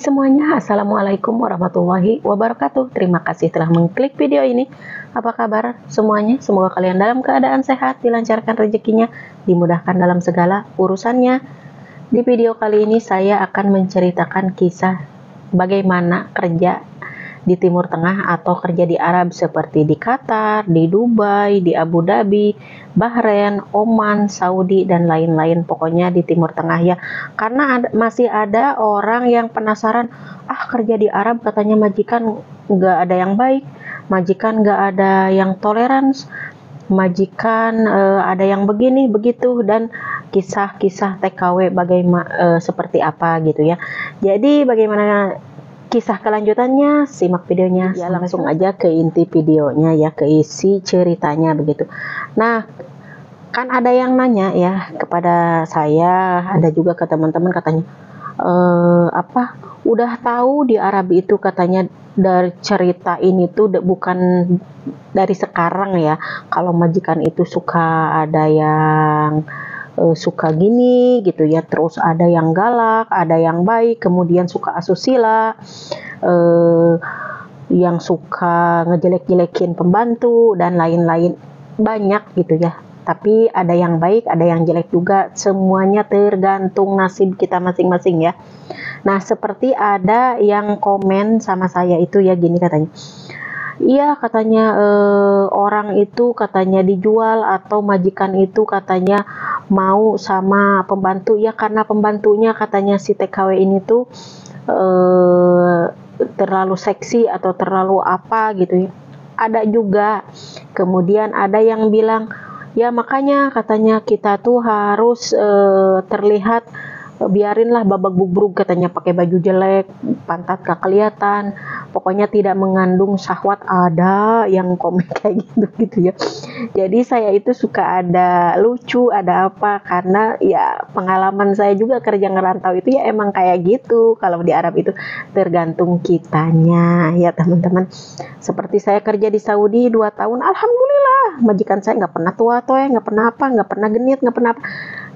Semuanya, Assalamualaikum warahmatullahi wabarakatuh. Terima kasih telah mengklik video ini. Apa kabar semuanya? Semoga kalian dalam keadaan sehat, dilancarkan rezekinya, dimudahkan dalam segala urusannya. Di video kali ini saya akan menceritakan kisah bagaimana kerja di Timur Tengah atau kerja di Arab seperti di Qatar, di Dubai, di Abu Dhabi, Bahrain, Oman, Saudi, dan lain-lain. Pokoknya di Timur Tengah ya. Karena masih ada orang yang penasaran, kerja di Arab katanya majikan nggak ada yang baik, majikan nggak ada yang toleransi, majikan ada yang begini begitu, dan kisah-kisah TKW bagaimana seperti apa gitu ya. Jadi bagaimana kisah kelanjutannya, simak videonya ya, langsung aja ke inti videonya ya, ke isi ceritanya begitu. Nah, kan ada yang nanya ya kepada saya, ada juga ke teman-teman katanya, udah tahu di Arab itu katanya dari cerita ini tuh bukan dari sekarang ya, kalau majikan itu suka ada yang suka gini gitu ya, terus ada yang galak, ada yang baik, kemudian suka asusila, yang suka ngejelek-jelekin pembantu dan lain-lain, banyak gitu ya. Tapi ada yang baik, ada yang jelek juga, semuanya tergantung nasib kita masing-masing ya. Nah, seperti ada yang komen sama saya itu ya, gini katanya, iya katanya orang itu katanya dijual atau majikan itu katanya mau sama pembantu ya, karena pembantunya katanya si TKW ini tuh terlalu seksi atau terlalu apa gitu ya. Ada juga, kemudian ada yang bilang ya makanya katanya kita tuh harus terlihat, biarinlah babak bubruk katanya, pakai baju jelek, pantat gak kelihatan, pokoknya tidak mengandung syahwat. Ada yang komen kayak gitu ya. Jadi saya itu suka ada lucu, ada apa, karena ya pengalaman saya juga kerja ngerantau itu ya emang kayak gitu. Kalau di Arab itu tergantung kitanya ya teman-teman. Seperti saya kerja di Saudi 2 tahun, alhamdulillah majikan saya nggak pernah tua-tua, nggak pernah apa, nggak pernah genit, nggak pernah apa.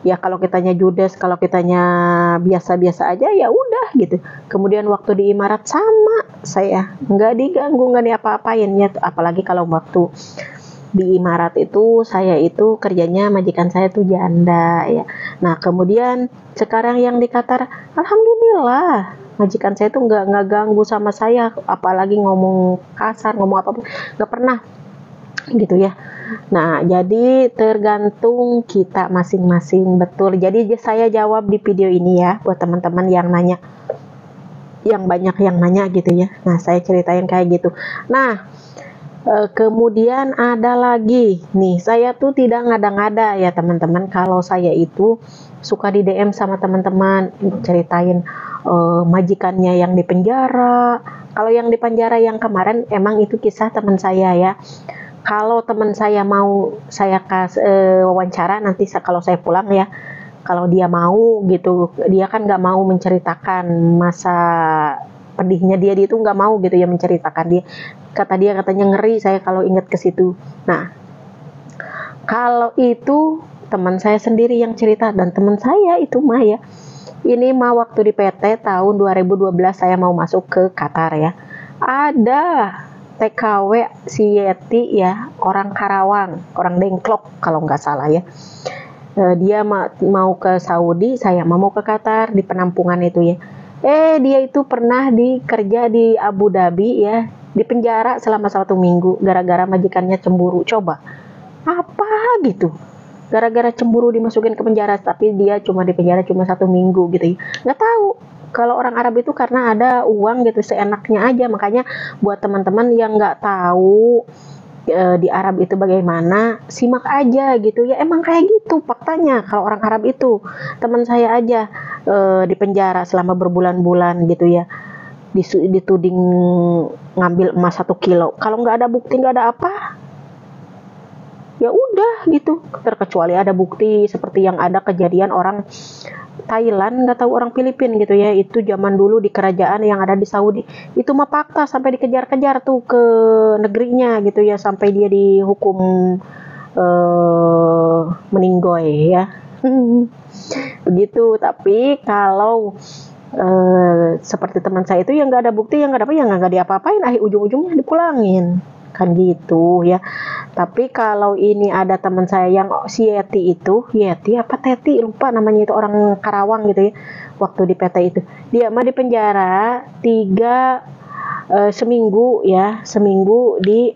Ya kalau kitanya judes, kalau kitanya biasa-biasa aja ya udah gitu. Kemudian waktu di Imarat sama, saya nggak diganggu, nggak diapa-apain ya. Apalagi kalau waktu di Imarat itu saya itu kerjanya majikan saya tuh janda ya. Nah kemudian sekarang yang di Qatar, alhamdulillah majikan saya tuh nggak ganggu sama saya, apalagi ngomong kasar, ngomong apa pun nggak pernah gitu ya. Nah, jadi tergantung kita masing-masing, betul. Jadi saya jawab di video ini ya buat teman-teman yang nanya, yang banyak yang nanya gitu ya. Nah, saya ceritain kayak gitu. Nah, kemudian ada lagi nih, saya tuh tidak ngada-ngada ya teman-teman. Kalau saya itu suka di DM sama teman-teman, ceritain majikannya yang di penjara. Kalau yang di penjara yang kemarin emang itu kisah teman saya ya. Kalau teman saya mau saya wawancara nanti kalau saya pulang ya, kalau dia mau gitu, dia kan nggak mau menceritakan masa pedihnya dia itu nggak mau gitu ya menceritakan. Dia katanya ngeri saya kalau ingat ke situ. Nah, kalau itu teman saya sendiri yang cerita, dan teman saya itu mah ya, ini mah waktu di PT tahun 2012 saya mau masuk ke Qatar ya, ada TKW si Yeti ya, orang Karawang, orang Dengklok kalau nggak salah ya. Dia mau ke Saudi, saya mau ke Qatar, di penampungan itu ya. Dia itu pernah kerja di Abu Dhabi ya, di penjara selama 1 minggu gara-gara majikannya cemburu. Coba apa gitu, gara-gara cemburu dimasukin ke penjara, tapi dia cuma di penjara cuma 1 minggu gitu ya. Nggak tahu, kalau orang Arab itu karena ada uang gitu, seenaknya aja. Makanya buat teman-teman yang nggak tahu di Arab itu bagaimana, simak aja gitu ya, emang kayak gitu faktanya. Kalau orang Arab itu, teman saya aja di penjara selama berbulan-bulan gitu ya, dituding ngambil emas 1 kilo, kalau nggak ada bukti, nggak ada apa, ya udah gitu. Terkecuali ada bukti seperti yang ada kejadian orang Thailand, nggak tahu orang Filipina gitu ya, itu zaman dulu di kerajaan yang ada di Saudi, itu mah fakta, sampai dikejar-kejar tuh ke negerinya gitu ya, sampai dia dihukum meninggoy ya. Begitu. Tapi kalau seperti teman saya itu yang nggak ada bukti, yang nggak ada apa, yang nggak diapa-apain, ujung-ujungnya dipulangin kan gitu ya. Tapi kalau ini ada teman saya yang si Yeti apa Teti lupa namanya, itu orang Karawang gitu ya, waktu di PT itu dia mah di penjara seminggu ya, seminggu di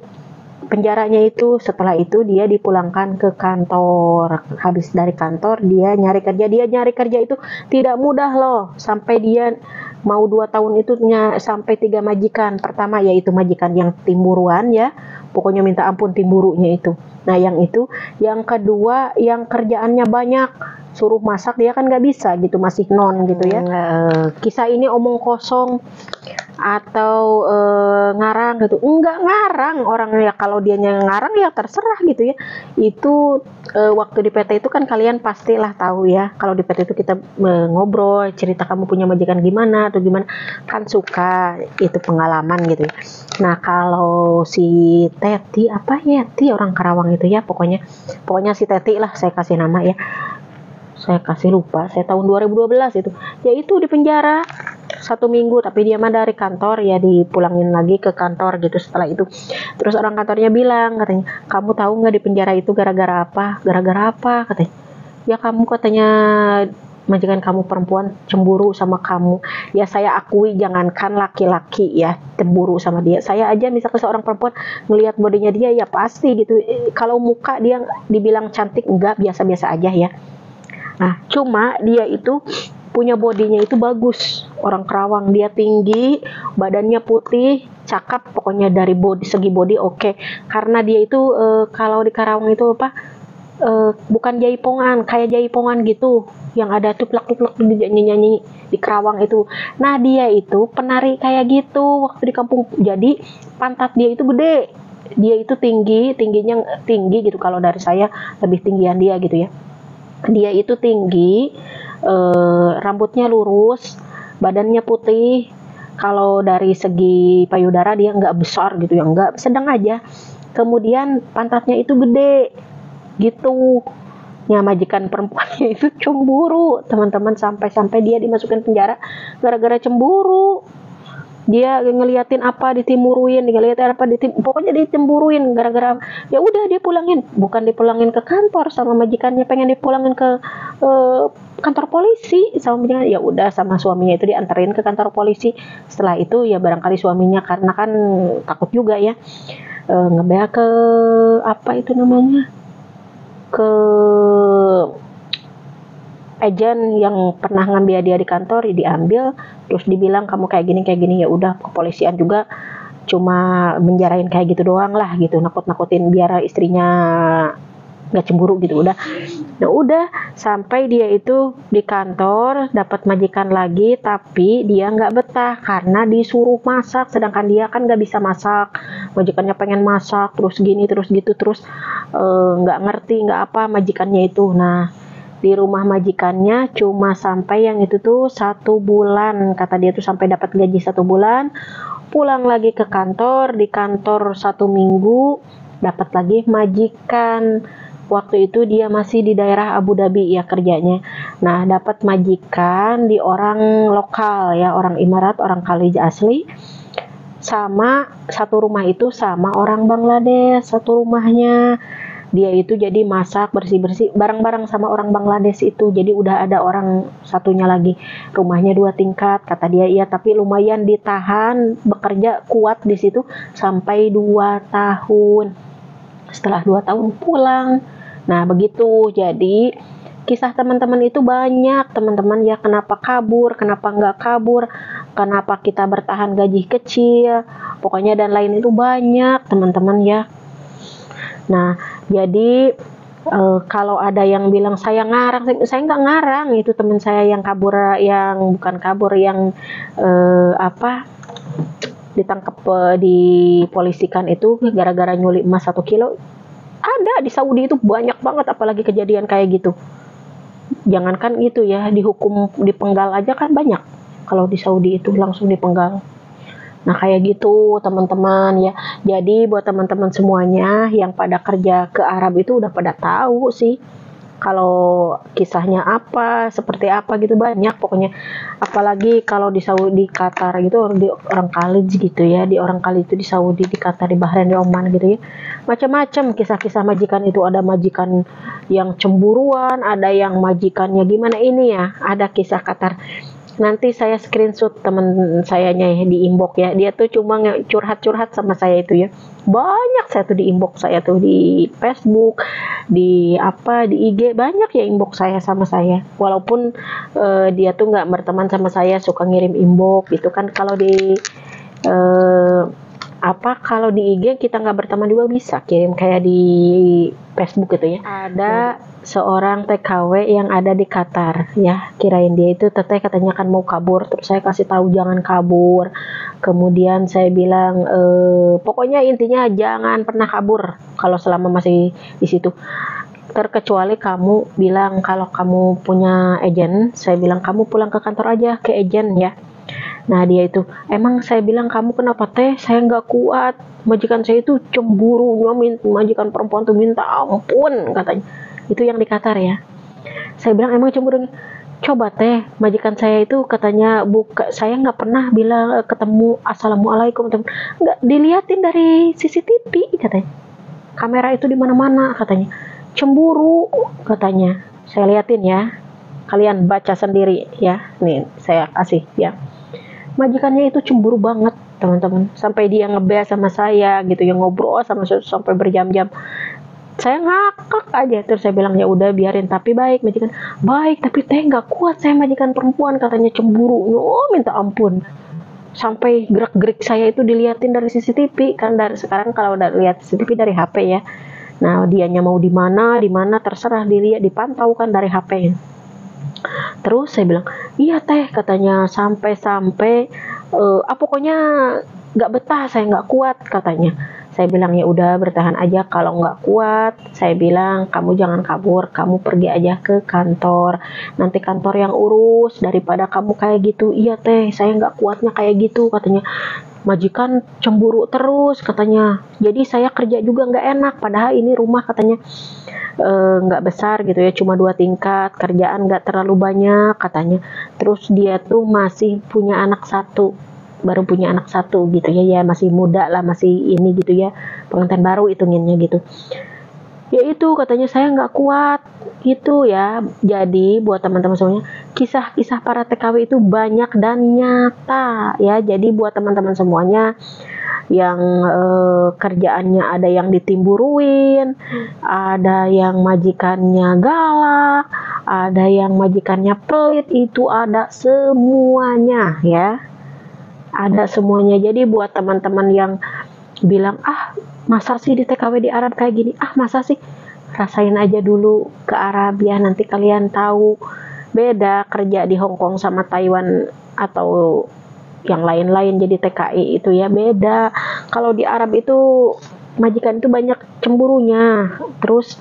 penjaranya itu. Setelah itu dia dipulangkan ke kantor. Habis dari kantor dia nyari kerja itu tidak mudah loh, sampai dia mau 2 tahun itu sampai 3 majikan. Pertama yaitu majikan yang timburuan ya, pokoknya minta ampun timburunya itu. Nah yang itu, yang kedua yang kerjaannya banyak, suruh masak dia kan nggak bisa gitu, masih non gitu ya. Kisah ini omong kosong atau ngarang gitu, enggak ngarang orang ya. Kalau dia ngarang ya terserah gitu ya. Itu waktu di PT itu kan kalian pastilah tahu ya, kalau di PT itu kita ngobrol cerita kamu punya majikan gimana atau gimana, kan suka itu pengalaman gitu ya. Nah kalau si Teti apa ya, Teti orang Karawang itu ya, pokoknya si Teti lah saya kasih nama ya, saya kasih lupa, saya tahun 2012 itu, ya itu di penjara 1 minggu, tapi dia mah dari kantor ya dipulangin lagi ke kantor gitu setelah itu. Terus orang kantornya bilang, katanya, kamu tahu nggak di penjara itu gara-gara apa katanya. Ya kamu katanya majikan kamu perempuan cemburu sama kamu. Ya saya akui, jangankan laki-laki ya cemburu sama dia, saya aja misalkan seorang perempuan ngelihat bodinya dia ya pasti gitu, kalau muka dia dibilang cantik enggak, biasa-biasa aja ya. Nah, cuma dia itu punya bodinya itu bagus. Orang Kerawang, dia tinggi, badannya putih, cakep, pokoknya dari segi body oke. Karena dia itu kalau di Karawang itu apa? Bukan jaipongan, kayak jaipongan gitu, yang ada tuplak-tuplak nyanyi di Kerawang itu. Nah, dia itu penari kayak gitu waktu di kampung. Jadi pantat dia itu gede. Dia itu tingginya tinggi gitu. Kalau dari saya lebih tinggian dia gitu ya. Dia itu tinggi, rambutnya lurus, badannya putih. Kalau dari segi payudara dia nggak besar gitu ya, nggak, sedang aja. Kemudian pantatnya itu gede gitu. Ya majikan perempuannya itu cemburu teman-teman, sampai dia dimasukin penjara gara-gara cemburu. Dia ngeliatin apa ditimuruin, pokoknya dicemburuin gara-gara. Ya udah dia pulangin, bukan dipulangin ke kantor sama majikannya, pengen dipulangin ke kantor polisi sama majikan. Ya udah sama suaminya itu dianterin ke kantor polisi. Setelah itu ya barangkali suaminya karena kan takut juga ya, ngebea ke apa itu namanya, ke agen yang pernah ngambil dia di kantor, diambil, terus dibilang kamu kayak gini. Ya udah kepolisian juga cuma menjarain kayak gitu doang lah gitu, nakut-nakutin biar istrinya nggak cemburu gitu. Udah, nah udah sampai dia itu di kantor dapat majikan lagi, tapi dia nggak betah karena disuruh masak, sedangkan dia kan nggak bisa masak. Majikannya pengen masak terus gini terus gitu, terus nggak ngerti nggak apa majikannya itu. Nah di rumah majikannya cuma sampai yang itu tuh 1 bulan, kata dia tuh sampai dapat gaji 1 bulan, pulang lagi ke kantor, di kantor 1 minggu dapat lagi majikan. Waktu itu dia masih di daerah Abu Dhabi ya kerjanya. Nah dapat majikan di orang lokal ya, orang Emirat, orang Khalij asli. Sama satu rumah itu sama orang Bangladesh, satu rumahnya. Dia itu jadi masak, bersih-bersih bareng-bareng sama orang Bangladesh itu. Jadi udah ada orang satunya lagi, rumahnya 2 tingkat kata dia. Iya, tapi lumayan ditahan, bekerja kuat di situ sampai 2 tahun. Setelah 2 tahun pulang. Nah begitu, jadi kisah teman-teman itu banyak teman-teman ya. Kenapa kabur, kenapa nggak kabur, kenapa kita bertahan gaji kecil, pokoknya dan lain itu banyak teman-teman ya. Nah jadi kalau ada yang bilang saya ngarang, saya nggak ngarang. Itu teman saya yang kabur, yang bukan kabur, yang ditangkap dipolisikan itu gara-gara nyulik emas 1 kilo. Ada di Saudi itu banyak banget, apalagi kejadian kayak gitu. Jangankan itu ya, dihukum dipenggal aja kan banyak. Kalau di Saudi itu langsung dipenggal. Nah kayak gitu teman-teman ya. Jadi buat teman-teman semuanya yang pada kerja ke Arab itu udah pada tahu sih kalau kisahnya apa, seperti apa gitu, banyak pokoknya. Apalagi kalau di Saudi, Qatar gitu, di orang Khalid gitu ya, di orang Khalid itu di Saudi, di Qatar, di Bahrain, di Oman gitu ya, macam-macam kisah-kisah majikan itu. Ada majikan yang cemburuan, ada yang majikannya gimana. Ini ya, ada kisah Qatar. Nanti saya screenshot temen sayanya ya, di inbox ya, dia tuh cuma curhat-curhat sama saya itu ya, banyak. Saya tuh di inbox saya tuh di Facebook, di apa, di IG, banyak ya inbox saya sama saya, walaupun dia tuh nggak berteman sama saya, suka ngirim inbox gitu kan. Kalau di eh, apa, kalau di IG kita nggak berteman juga bisa kirim kayak di Facebook gitu ya. Ada seorang TKW yang ada di Qatar ya, kirain dia itu teteh katanya kan mau kabur, terus saya kasih tahu jangan kabur. Kemudian saya bilang pokoknya intinya jangan pernah kabur kalau selama masih di situ, terkecuali kamu bilang kalau kamu punya agent. Saya bilang kamu pulang ke kantor aja ke agent ya. Nah dia itu, emang saya bilang kamu kenapa teh, saya nggak kuat, majikan saya itu cemburunya, majikan perempuan tuh minta ampun katanya. Itu yang di Qatar ya. Saya bilang emang cemburunya, coba teh, majikan saya itu katanya buka, saya nggak pernah bilang ketemu assalamualaikum, nggak diliatin dari CCTV katanya, kamera itu di mana-mana katanya, cemburu katanya. Saya liatin ya, kalian baca sendiri ya, nih saya kasih ya. Majikannya itu cemburu banget teman-teman, sampai dia ngebahas sama saya gitu ya, ngobrol sama saya sampai berjam-jam. Saya ngakak aja, terus saya bilang ya udah biarin, tapi baik majikan, baik tapi teh nggak kuat saya majikan perempuan katanya cemburu, oh minta ampun. Sampai gerak-gerik saya itu diliatin dari CCTV kan, dari sekarang kalau udah lihat CCTV dari HP ya. Nah dianya mau di mana terserah, dilihat dipantau kan dari HP. Terus saya bilang, iya teh katanya, sampai-sampai pokoknya nggak betah, saya nggak kuat katanya. Saya bilang ya udah bertahan aja, kalau nggak kuat saya bilang kamu jangan kabur, kamu pergi aja ke kantor, nanti kantor yang urus daripada kamu kayak gitu. Iya teh, saya nggak kuatnya kayak gitu katanya, majikan cemburu terus katanya, jadi saya kerja juga nggak enak, padahal ini rumah katanya nggak besar gitu ya, cuma 2 tingkat, kerjaan nggak terlalu banyak katanya. Terus dia tuh masih punya anak satu, baru punya anak satu gitu ya, ya masih muda lah, masih ini gitu ya, pengantin baru hitunginnya gitu. Ya itu katanya saya nggak kuat gitu ya. Jadi buat teman-teman semuanya, kisah-kisah para TKW itu banyak dan nyata ya. Jadi buat teman-teman semuanya yang kerjaannya ada yang ditimburuin, ada yang majikannya galak, ada yang majikannya pelit, itu ada semuanya ya. Ada semuanya. Jadi buat teman-teman yang bilang, ah masa sih di TKW di Arab kayak gini, ah masa sih, rasain aja dulu ke Arab ya, nanti kalian tahu beda kerja di Hong Kong sama Taiwan atau yang lain-lain jadi TKI itu ya, beda. Kalau di Arab itu majikan itu banyak cemburunya, terus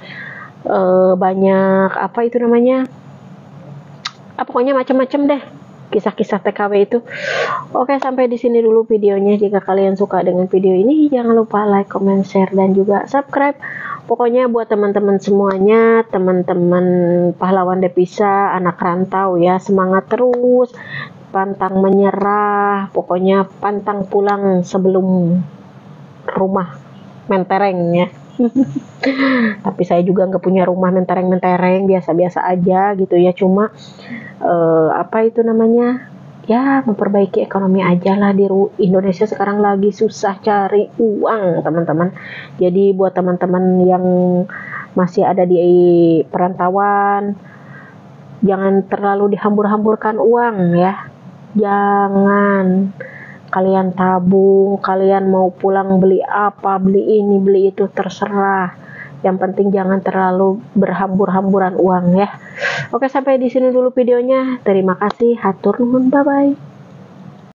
banyak apa itu namanya, pokoknya macam-macam deh kisah-kisah TKW itu. Oke, sampai di sini dulu videonya. Jika kalian suka dengan video ini, jangan lupa like, comment, share, dan juga subscribe. Pokoknya buat teman-teman semuanya, teman-teman pahlawan devisa, anak rantau ya, semangat terus, pantang menyerah, pokoknya pantang pulang sebelum rumah mentereng ya. Tapi saya juga nggak punya rumah mentereng-mentereng, biasa-biasa aja gitu ya, cuma apa itu namanya ya, memperbaiki ekonomi aja lah. Di Indonesia sekarang lagi susah cari uang teman-teman. Jadi buat teman-teman yang masih ada di perantauan, jangan terlalu dihambur-hamburkan uang ya. Jangan, kalian tabung, kalian mau pulang beli apa, beli ini, beli itu, terserah. Yang penting jangan terlalu berhambur-hamburan uang ya. Oke, sampai di sini dulu videonya. Terima kasih, hatur nuhun, bye bye.